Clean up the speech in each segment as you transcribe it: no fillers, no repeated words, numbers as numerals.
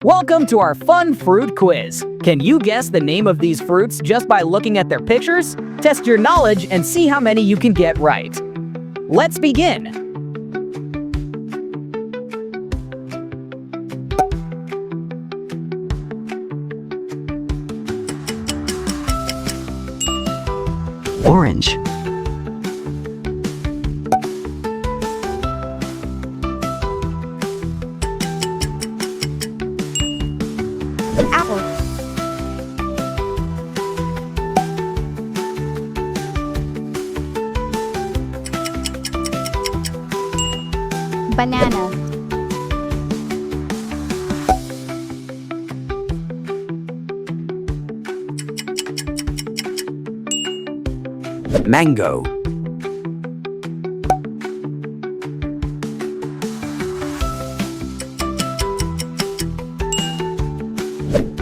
Welcome to our fun fruit quiz. Can you guess the name of these fruits just by looking at their pictures? Test your knowledge and see how many you can get right. Let's begin. Orange, Apple, banana, mango,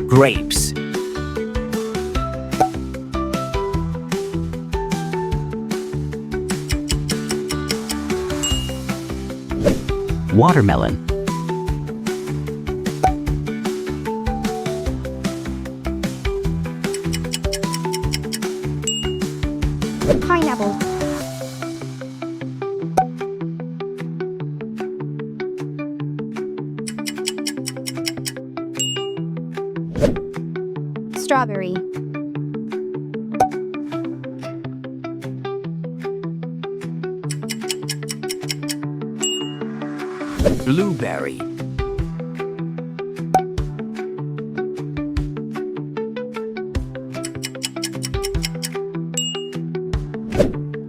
grapes, watermelon, pineapple, strawberry, blueberry,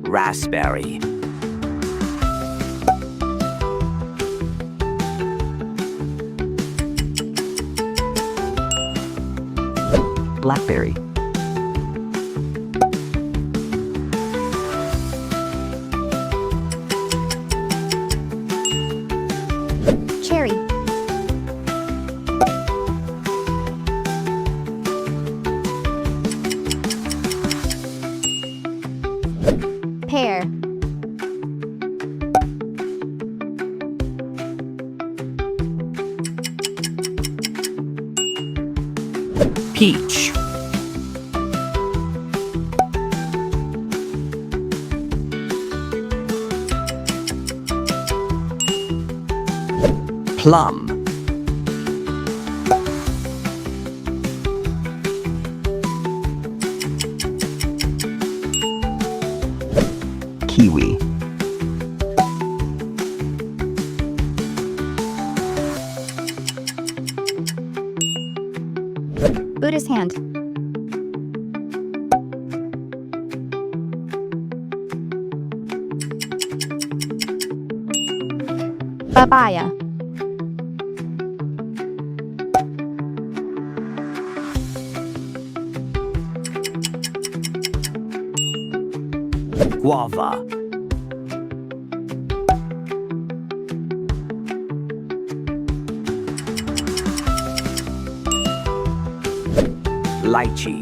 raspberry, blackberry, cherry, pear, peach, plum, kiwi, Buddha's hand, papaya, guava, lychee,